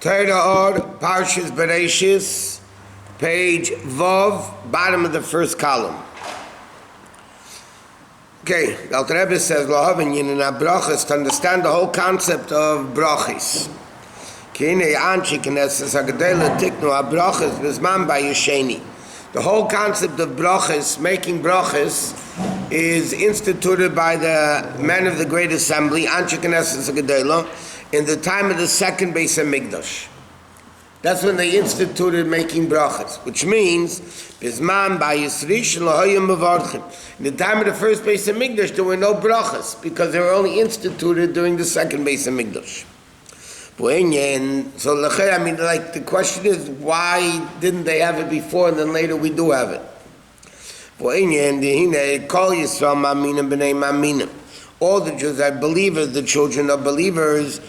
Torah Or, Parshas Bereshis, page Vav, bottom of the first column. Okay, the Alter Rebbe says, Lohavin Yinina Brachas, to understand the whole concept of Brachis. Kine Anchi Knesses Hagadela Tiknu HaBrachas Bizman Bayesheni. The whole concept of Brachis, making Brachis, is instituted by the men of the Great Assembly, Anchi Knesses Hagadela, in the time of the second Beis HaMikdash. That's when they instituted making brachas, which means, Bizman Bayisrish Lahoyim Mevarchim. In the time of the first Beis HaMikdash, there were no brachas, because they were only instituted during the second Beis HaMikdash. So, the question is, why didn't they have it before and then later we do have it? All the Jews are believers, the children of believers.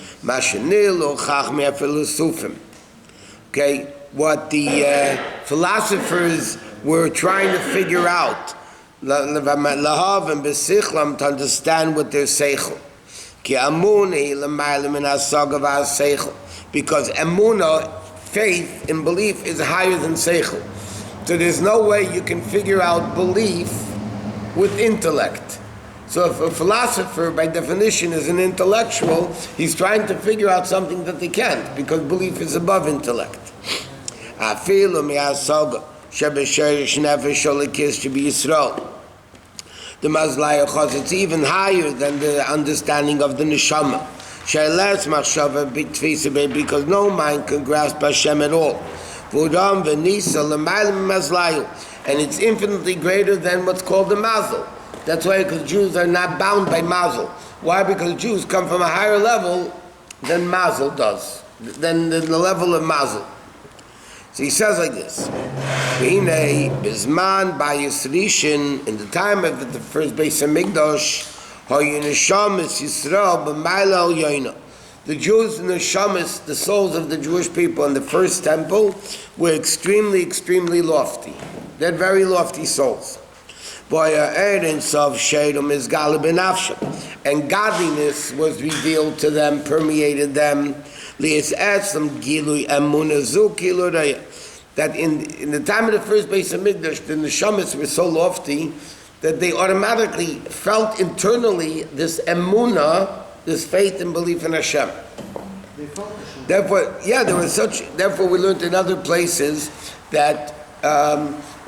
Okay, what the philosophers were trying to figure out, lahav and besichlam, to understand what their seichel. Because emunah, faith in belief, is higher than seichel. So there's no way you can figure out belief with intellect. So if a philosopher, by definition, is an intellectual, he's trying to figure out something that they can't, because belief is above intellect. The Mazlayachos, it's even higher than the understanding of the Neshama. Because no mind can grasp Hashem at all. And it's infinitely greater than what's called the Mazel. That's why, because Jews are not bound by Mazel. Why? Because Jews come from a higher level than Mazel does, than the level of Mazel. So he says like this: Bizman Bayisrishin, in the time of the first Beis HaMikdash, the Jews and the Neshamis, the souls of the Jewish people in the first temple, were extremely, extremely lofty. They're very lofty souls. And godliness was revealed to them, permeated them. That in the time of the first Beis HaMikdash, the Neshamis were so lofty that they automatically felt internally this emunah, this faith and belief in Hashem. Therefore, therefore we learned in other places that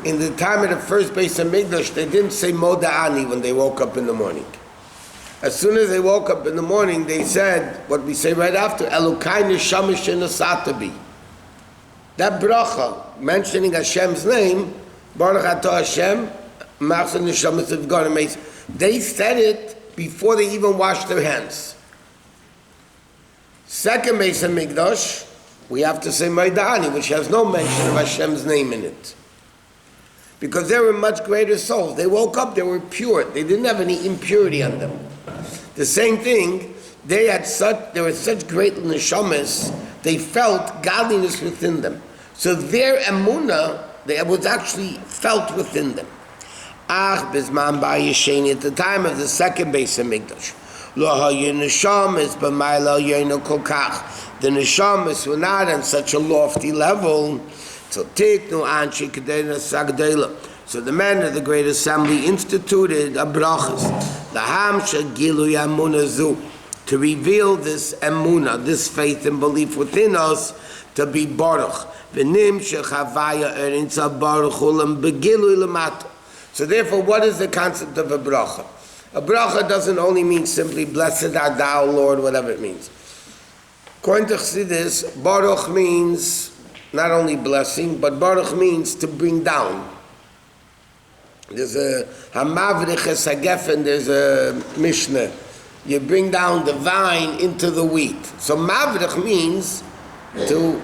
in the time of the first Beis HaMikdash, they didn't say Moda'ani when they woke up in the morning. As soon as they woke up in the morning, they said what we say right after, Elokai Neshamish Nasatabi. That bracha, mentioning Hashem's name, Baruch Atah Hashem, Ma'aseh Neshamis of God, they said it before they even washed their hands. Second Beis HaMikdash, we have to say Moda'ani, which has no mention of Hashem's name in it. Because they were much greater souls. They woke up, they were pure. They didn't have any impurity on them. The same thing, they were such great neshamas, they felt godliness within them. So their emunah, it was actually felt within them. Bizman Bayesheni, at the time of the second Beis HaMikdash, the neshamas were not on such a lofty level. So the men of the Great Assembly instituted a brachas, to reveal this emunah, this faith and belief within us, to be baruch. So therefore, what is the concept of a bracha? A bracha doesn't only mean simply blessed art thou, Lord, whatever it means. According to Chassidus, baruch means not only blessing, but baruch means to bring down. There's a Hamavriches Hagefen, there's a Mishnah. You bring down the vine into the wheat. So Mavrich means to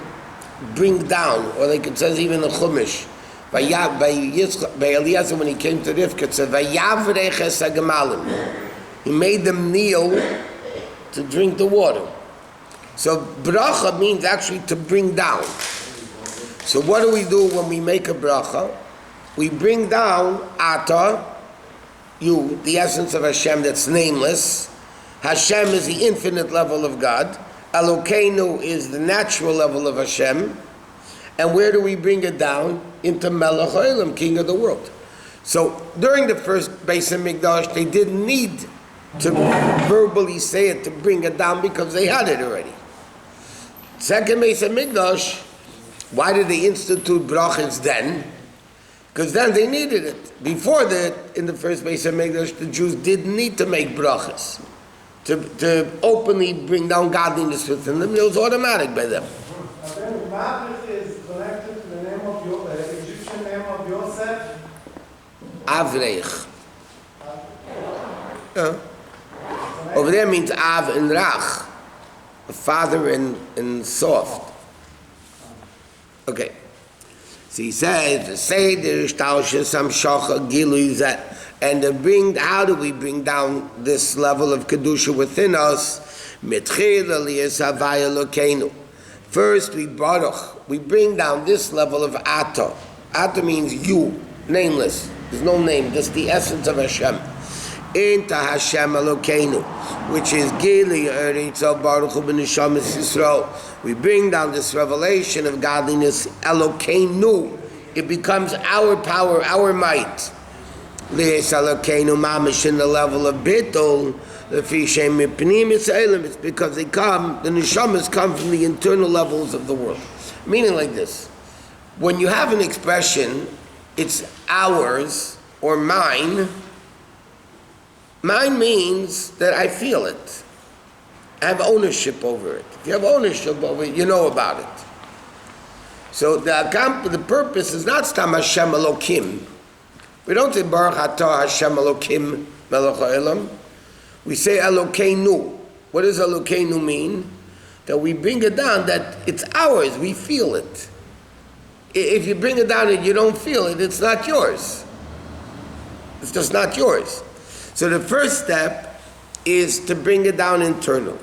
bring down, or like it says even in Chumash. By Eliezer, when he came to Rivka, it said, Vayavreches Hagemalim. He made them kneel to drink the water. So bracha means actually to bring down. So what do we do when we make a bracha? We bring down Ata, you, the essence of Hashem that's nameless. Hashem is the infinite level of God. Elokeinu is the natural level of Hashem. And where do we bring it down? Into Melech HaOlam, King of the world. So during the first Beis HaMikdash, they didn't need to verbally say it to bring it down because they had it already. Second Beis HaMikdash, why did they institute brachas then? Because then they needed it. Before that, in the first Beis HaMikdash, the Jews didn't need to make brachas to openly bring down godliness within them. It was automatic by them. Maverick is connected to the name of the Egyptian name of Yosef. Avreich. Over there means Av and Rach, a father and soft. Okay. So he says, the Seder, Shtausha, Samshocha, Giluizat, and how do we bring down this level of Kedusha within us? Mitchil Aliyas Havaya Lokeinu. First, we bring down this level of Ata. Ata means you, nameless. There's no name, just the essence of Hashem. Into Hashem Elokeinu, which is Gili Eretz Baruch Hu B'Neshamas Yisrael. We bring down this revelation of godliness, Elokeinu. It becomes our power, our might. Lies Elokeinu Mamish in the level of Bittul. It's because the neshamas come from the internal levels of the world. Meaning like this: when you have an expression, it's ours or mine. Mine means that I feel it. I have ownership over it. If you have ownership over it, you know about it. So the purpose is not Stam Hashem Elokim. We don't say Baruch Atah Hashem Elokim Melech HaOlam. We say Elokeinu. What does Elokeinu mean? That we bring it down, that it's ours, we feel it. If you bring it down and you don't feel it, it's not yours. It's just not yours. So the first step is to bring it down internally.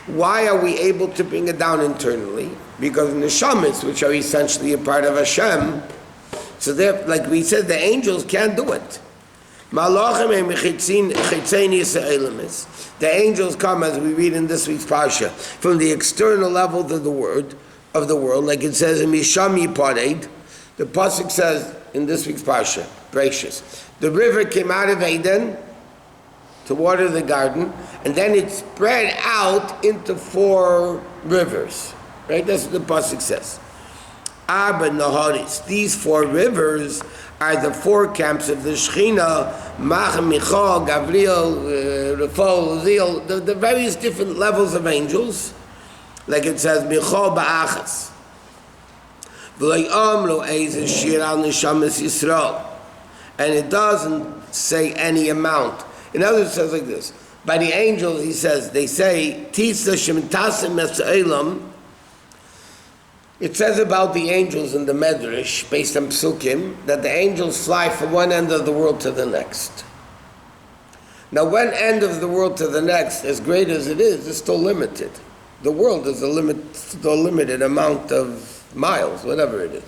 Why are we able to bring it down internally? Because neshamas, which are essentially a part of Hashem, so like we said, the angels can't do it. The angels come, as we read in this week's parsha, from the external level of the world, like it says in Misham Yipared. The pasuk says in this week's parsha, Bereshis, the river came out of Eden to water the garden, and then it spread out into 4 rivers. Right? That's what the pasuk says. Arba Naharis. These 4 rivers are the 4 camps of the Shechina, Mach, Michal, Gabriel, Rafal, Zil, the various different levels of angels. Like it says, Michal Ba'achas. And it doesn't say any amount. In other words, it says like this. By the angels, he says, they say, Tisa Shemtasim Es'elam. It says about the angels in the Medrash, based on Psukim, that the angels fly from one end of the world to the next. Now, one end of the world to the next, as great as it is still limited. The world is still a limited amount of miles, whatever it is.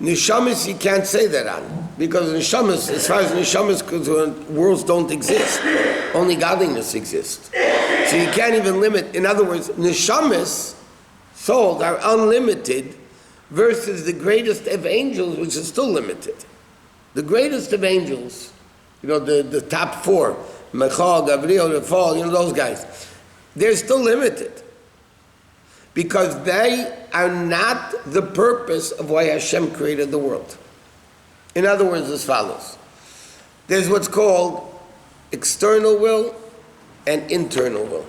Neshamas, you can't say that on, because neshamas, as far as neshamas is concerned, worlds don't exist. Only godliness exists. So you can't even limit. In other words, neshamas, souls, are unlimited versus the greatest of angels, which is still limited. The greatest of angels, the top 4, Michal, Gabriel, Rafal, those guys, they're still limited. Because they are not the purpose of why Hashem created the world. In other words, as follows. There's what's called external will and internal will.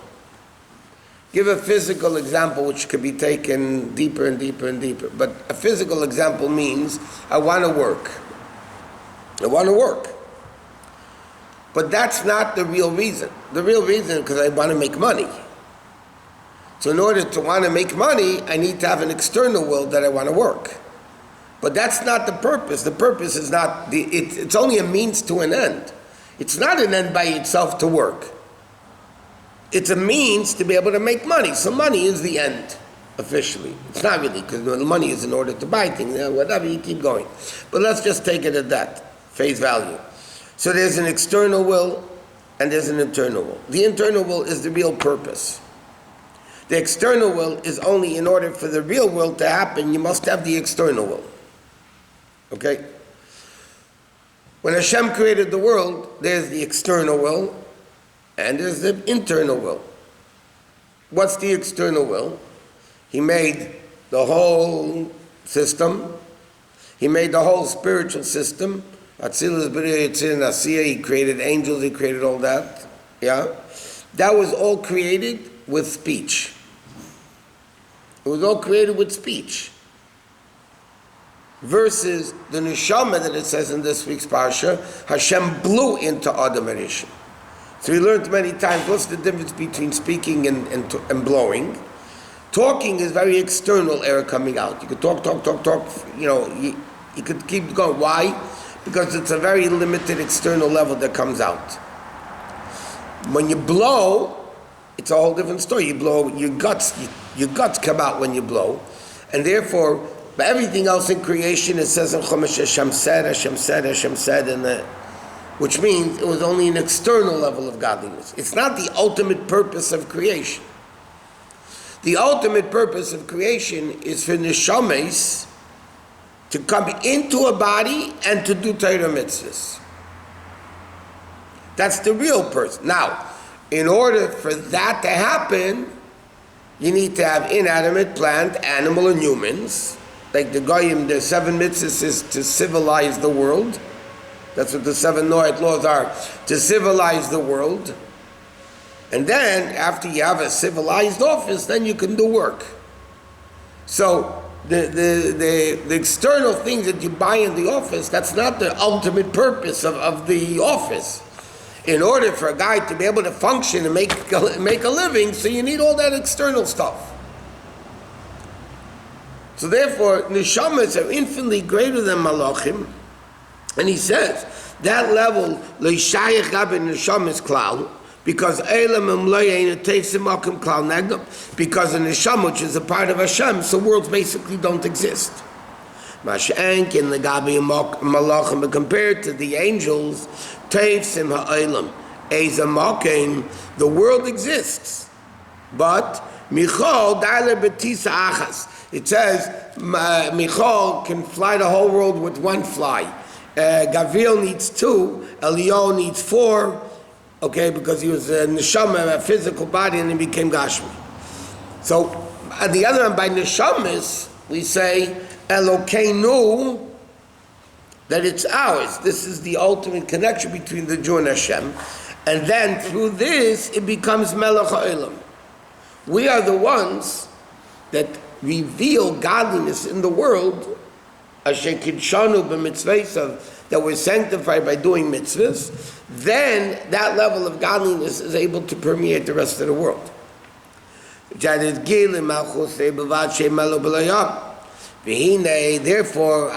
Give a physical example which could be taken deeper and deeper and deeper. But a physical example means I want to work. I want to work. But that's not the real reason. The real reason is because I want to make money. So in order to want to make money, I need to have an external will that I want to work. But that's not the purpose. The purpose is not, it's only a means to an end. It's not an end by itself to work. It's a means to be able to make money. So money is the end, officially. It's not really, because money is in order to buy things, whatever, you keep going. But let's just take it at that, face value. So there's an external will and there's an internal will. The internal will is the real purpose. The external will is only in order for the real will to happen, you must have the external will. Okay? When Hashem created the world, there's the external will and there's the internal will. What's the external will? He made the whole system. He made the whole spiritual system. He created angels, he created all that. Yeah? That was all created with speech. It was all created with speech. Versus the neshama that it says in this week's parsha, Hashem blew into Adam Arishon. So we learned many times what's the difference between speaking and blowing. Talking is very external air coming out. You could talk, you could keep going. Why? Because it's a very limited external level that comes out. When you blow, it's a whole different story. You blow, your guts come out when you blow. And therefore, everything else in creation, it says in Chumash, Hashem said, which means it was only an external level of godliness. It's not the ultimate purpose of creation. The ultimate purpose of creation is for neshamas to come into a body and to do Torah mitzvahs. That's the real person. Now, in order for that to happen, you need to have inanimate, plant, animal, and humans. Like the Goyim, the 7 mitzvahs is to civilize the world. That's what the 7 Noahide laws are, to civilize the world. And then, after you have a civilized office, then you can do work. So, the external things that you buy in the office, that's not the ultimate purpose of the office. In order for a guy to be able to function and make a living, so you need all that external stuff. So therefore, neshamas are infinitely greater than malachim. And he says, that level, leishayach gabin neshamas klal, because elam emloyein teisim akim klal negdom, because a neshama, which is a part of Hashem, so worlds basically don't exist. Mash'ank in the gabi malachim, but compared to the angels, teisim ha'elam, ezamakim, the world exists. But Michal daler betisa achas. It says Michal can fly the whole world with one fly. Gavril needs 2. Elio needs 4. Okay, because he was a neshama, a physical body, and he became Gashmi. So, on the other hand, by neshamas, we say Elokeinu, that it's ours. This is the ultimate connection between the Jew and Hashem. And then through this, it becomes Melech HaOlam. We are the ones that reveal godliness in the world, Asher Kidshanu b'mitzvahs, that we're sanctified by doing mitzvahs. Then that level of godliness is able to permeate the rest of the world. Therefore,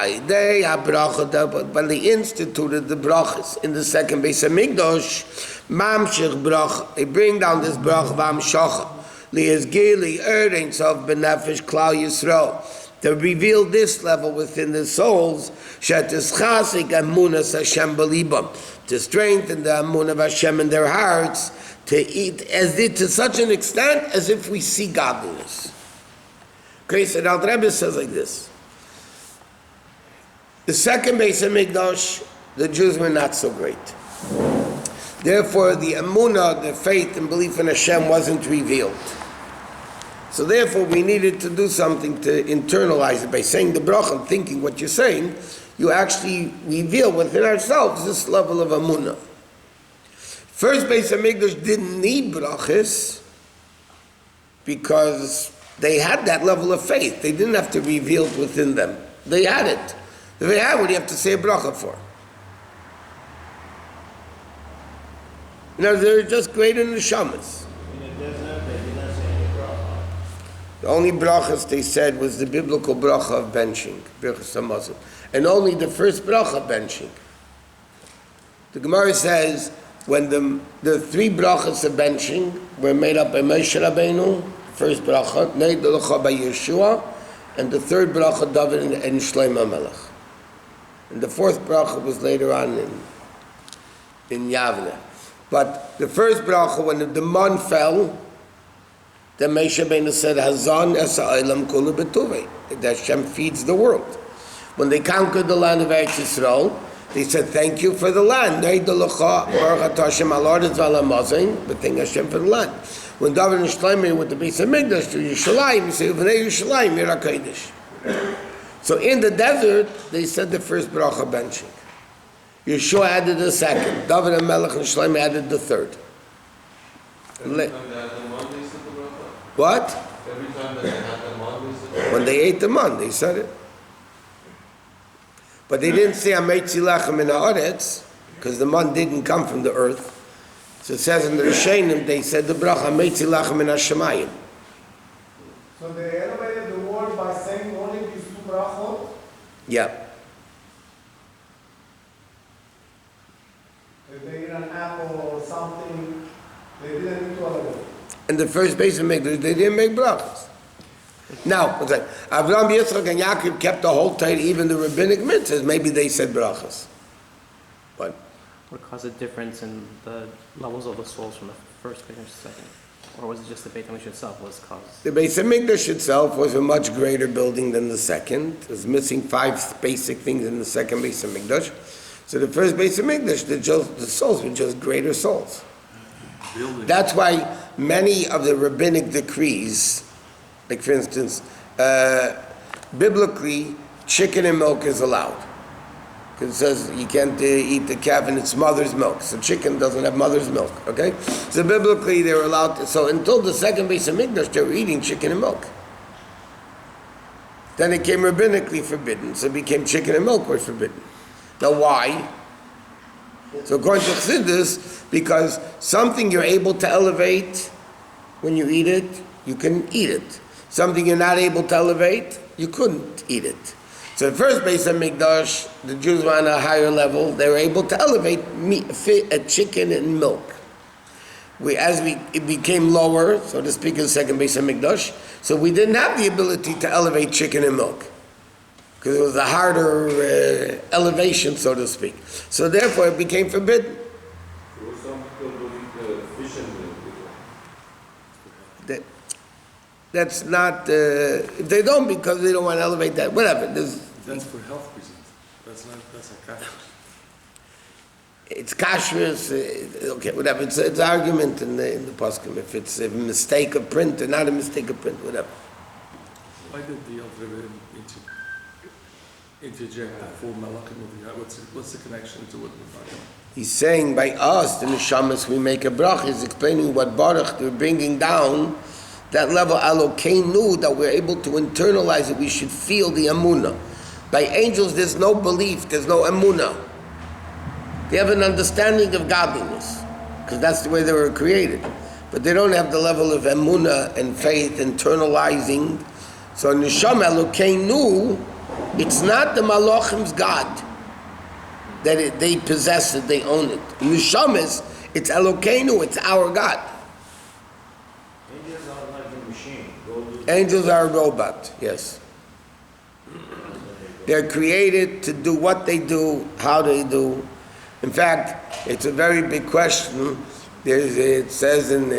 when they instituted the brachas in the second Beis Hamikdash, mamshich brach, they bring down this brach v'amshacha li'ezgili earnings of benefesh klal Yisrael, to reveal this level within the souls, sheteschasik amunas Hashem belibam, to strengthen the amun of Hashem in their hearts, to eat to such an extent as if we see godliness. Okay, so now the Rebbe says like this: the second Beis Hamikdash, the Jews were not so great. Therefore, the amunah, the faith and belief in Hashem, wasn't revealed. So therefore, we needed to do something to internalize it. By saying the bracha, thinking what you're saying, you actually reveal within ourselves this level of amunah. First Beis Hamikdash didn't need brachas because they had that level of faith. They didn't have to reveal it within them. They had it. If they had, what do you have to say a bracha for? You know, they're just greater neshamas. The only brachas they said was the biblical bracha of benching, Bereshis HaMazon, and only the first bracha benching. The Gemara says when the 3 brachas of benching were made up by Moshe Rabbeinu, first bracha, Neidelecha by Yeshua, and the third bracha David and Shlomo Melech, and the 4th bracha was later on in Yavne. But the first bracha, when the man fell, Then Moshe Rabbeinu said, Hazan es ha'olam kulu b'tuvei. That Hashem feeds the world. When they conquered the land of Eretz Yisrael, they said, thank you for the land. But thank Hashem for the land. When David and Shlomo went to Beis HaMikdash to Yerushalayim, he said, V'nei Yerushalayim, Yer HaKodesh. So in the desert, they said the first bracha benching. Yeshua added the second. David and Melech and Shlomo added the third. Every time they had the man, they said the bracha? What? Every time that they had the man, they said the bracha? When they ate the man, they said it. But they didn't say Ameitzi Lachem in Haaretz, because the man didn't come from the earth. So it says in the Rishonim, they said the bracha Ameitzi Lachem in Hashemayim. So they elevated the word by saying only these two brachot? Yeah. If they eat an apple or something, they didn't need to elevate. In the first base of Mikdash, they didn't make brachas. Now, Avraham, Yitzchak, and Yaakov kept the whole Torah, even the rabbinic mitzvahs. Maybe they said brachas. What? What caused a difference in the levels of the souls from the first Beit HaMikdash to the second? Or was it just the Beit HaMikdash itself was caused? The Beit HaMikdash itself was a much greater building than the second. It was missing 5 basic things in the second Beit HaMikdash. So the first Beit HaMikdash, the souls were just greater souls. That's why many of the rabbinic decrees, like for instance, biblically, chicken and milk is allowed. Because it says you can't eat the calf in its mother's milk. So chicken doesn't have mother's milk, okay? So biblically they were allowed to, so until the second Beit HaMikdash, they were eating chicken and milk. Then it came rabbinically forbidden, so it became chicken and milk were forbidden. Now why? So according to Chassidus, because something you're able to elevate when you eat it, you can eat it. Something you're not able to elevate, you couldn't eat it. So the first Beit HaMikdash, the Jews were on a higher level, they were able to elevate meat, chicken and milk. It became lower, so to speak, in the second Beit HaMikdash, so we didn't have the ability to elevate chicken and milk. Because it was a harder elevation, so to speak. So therefore it became forbidden. So some people believe fish and milk. That's not, they don't because they don't want to elevate that, whatever. That's for health reasons. That's a kashrus. It's kashrus, okay, whatever. It's an argument in the poskim, if it's a mistake of print or not a mistake of print, whatever. Why did the Alter Rebbe interject the 4 malachim of the what's the connection to what we're talking about? He's saying by us, the neshamas, we make a brach. He's explaining what baruch they're bringing down, that level alokeinu, that we're able to internalize it. We should feel the emunah. By angels, there's no belief, there's no emunah. They have an understanding of godliness, because that's the way they were created. But they don't have the level of emunah and faith, internalizing. So neshama alokeinu, it's not the malachim's God that they possess it, they own it. Neshamas, it's Elokeinu, it's our God. Angels are like a machine. Angels are a robot, yes. They're created to do what they do, how they do. In fact, it's a very big question. It says in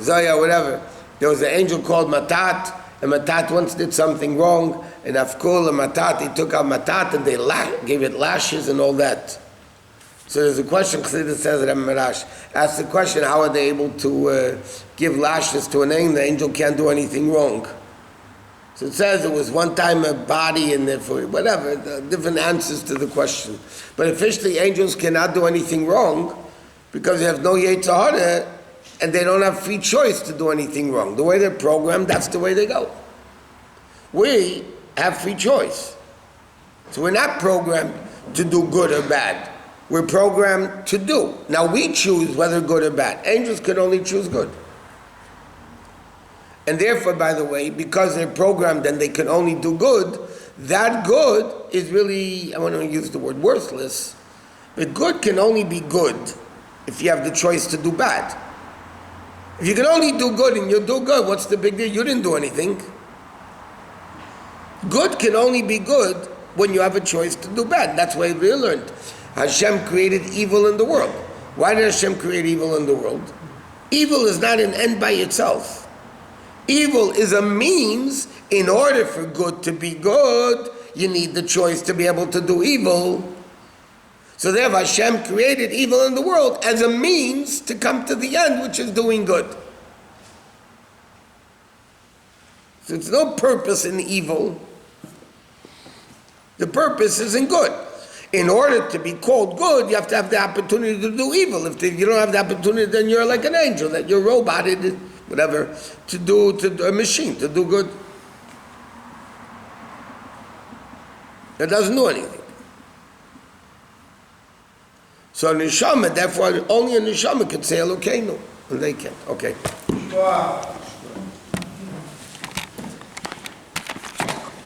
Zaya, whatever, there was an angel called Matat, and Matat once did something wrong, and Afkul and Matat, they took out Matat and they gave it lashes and all that. So there's a question, Chassidus says, Rabbi Marash asks the question, how are they able to give lashes to an angel? The angel can't do anything wrong. So it says it was one time a body and therefore, whatever, different answers to the question. But officially, angels cannot do anything wrong because they have no Yetzer Hara and they don't have free choice to do anything wrong. The way they're programmed, that's the way they go. We have free choice. So we're not programmed to do good or bad. We're programmed to do. Now we choose whether good or bad. Angels can only choose good. And therefore, by the way, because they're programmed and they can only do good, that good is really, I want to use the word worthless, but good can only be good if you have the choice to do bad. If you can only do good and you do good, what's the big deal? You didn't do anything. Good can only be good when you have a choice to do bad. That's why we learned. Hashem created evil in the world. Why did Hashem create evil in the world? Evil is not an end by itself. Evil is a means. In order for good to be good, you need the choice to be able to do evil. So therefore Hashem created evil in the world as a means to come to the end, which is doing good. So there's no purpose in evil. The purpose is in good. In order to be called good, you have to have the opportunity to do evil. If you don't have the opportunity, then you're like an angel, that you're roboted, whatever, to do a machine, to do good. That doesn't do anything. So neshama, therefore, only a neshama can say Elokeinu, and they can't. Okay. Wow.